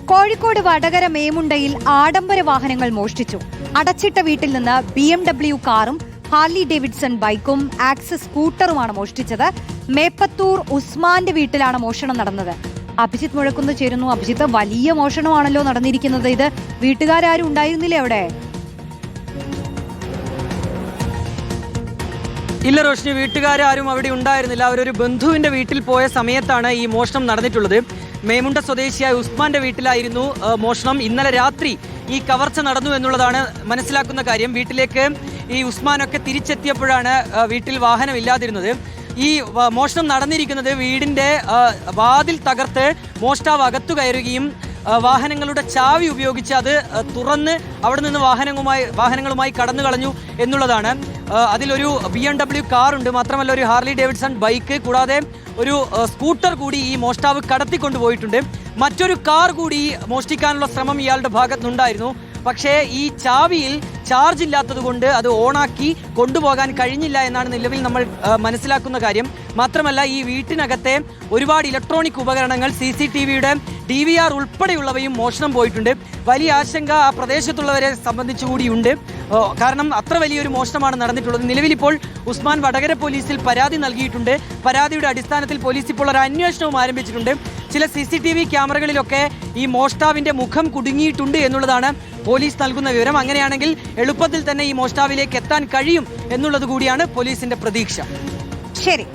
കോഴിക്കോട് വടകര മേമുണ്ടയിൽ ആഡംബര വാഹനങ്ങൾ മോഷ്ടിച്ചു. അടച്ചിട്ട വീട്ടിൽ നിന്ന് BMW കാറും ഹാർലി ഡേവിഡ്സൺ ബൈക്കും ആക്സസ് സ്കൂട്ടറുമാണ് മോഷ്ടിച്ചത്. മേപ്പത്തൂർ ഉസ്മാന്റെ വീട്ടിലാണ് മോഷണം നടന്നത്. അഭിജിത്ത് മുഴക്കുന്ന് ചേരുന്നു. അഭിജിത്ത്, വലിയ മോഷണമാണല്ലോ നടന്നിരിക്കുന്നത്. ഇത് വീട്ടുകാരും ഉണ്ടായിരുന്നില്ലേ അവിടെ? ഇല്ല റോഷ്നി, വീട്ടുകാരും അവിടെ ഉണ്ടായിരുന്നില്ല. അവരൊരു ബന്ധുവിന്റെ വീട്ടിൽ പോയ സമയത്താണ് ഈ മോഷണം നടന്നിട്ടുള്ളത്. മേമുണ്ട സ്വദേശിയായ ഉസ്മാന്റെ വീട്ടിലായിരുന്നു മോഷണം. ഇന്നലെ രാത്രി ഈ കവർച്ച നടന്നു എന്നുള്ളതാണ് മനസ്സിലാക്കുന്ന കാര്യം. വീട്ടിലേക്ക് ഈ ഉസ്മാനൊക്കെ തിരിച്ചെത്തിയപ്പോഴാണ് വീട്ടിൽ വാഹനമില്ലാതിരുന്നത്. ഈ മോഷണം നടന്നിരിക്കുന്നത് വീടിന്റെ വാതിൽ തകർത്ത് മോഷ്ടാവ് അകത്തു കയറുകയും വാഹനങ്ങളുടെ ചാവി ഉപയോഗിച്ച് അത് തുറന്ന് അവിടെ നിന്ന് വാഹനങ്ങളുമായി കടന്നു കളഞ്ഞു എന്നുള്ളതാണ്. അതിലൊരു BMW കാറുണ്ട്, മാത്രമല്ല ഒരു ഹാർലി ഡേവിഡ്സൺ ബൈക്ക്, കൂടാതെ ഒരു സ്കൂട്ടർ കൂടി ഈ മോഷ്ടാവ് കടത്തിക്കൊണ്ടുപോയിട്ടുണ്ട്. മറ്റൊരു കാർ കൂടി മോഷ്ടിക്കാനുള്ള ശ്രമം ഇയാളുടെ ഭാഗത്തുനിന്നുണ്ടായിരുന്നു. പക്ഷേ ഈ ചാവിയിൽ ചാർജ് ഇല്ലാത്തത് കൊണ്ട് അത് ഓണാക്കി കൊണ്ടുപോകാൻ കഴിഞ്ഞില്ല എന്നാണ് നിലവിൽ നമ്മൾ മനസ്സിലാക്കുന്ന കാര്യം. മാത്രമല്ല ഈ വീട്ടിനകത്തെ ഒരുപാട് ഇലക്ട്രോണിക് ഉപകരണങ്ങൾ, CCTVയുടെ DVR ഉൾപ്പെടെയുള്ളവയും മോഷണം പോയിട്ടുണ്ട്. വലിയ ആശങ്ക ആ പ്രദേശത്തുള്ളവരെ സംബന്ധിച്ചുകൂടിയുണ്ട്. കാരണം അത്ര വലിയൊരു മോഷണമാണ് നടന്നിട്ടുള്ളത്. നിലവിലിപ്പോൾ ഉസ്മാൻ വടകര പോലീസിൽ പരാതി നൽകിയിട്ടുണ്ട്. പരാതിയുടെ അടിസ്ഥാനത്തിൽ പോലീസ് ഇപ്പോൾ ഒരു അന്വേഷണവും ആരംഭിച്ചിട്ടുണ്ട്. ചില CCTV ക്യാമറകളിലൊക്കെ ഈ മോഷ്ടാവിന്റെ മുഖം കുടുങ്ങിയിട്ടുണ്ട് എന്നുള്ളതാണ് പോലീസ് നൽകുന്ന വിവരം. അങ്ങനെയാണെങ്കിൽ എളുപ്പത്തിൽ തന്നെ ഈ മോഷ്ടാവിലേക്ക് എത്താൻ കഴിയും എന്നുള്ളത് കൂടിയാണ് പോലീസിന്റെ പ്രതീക്ഷ. ശരി.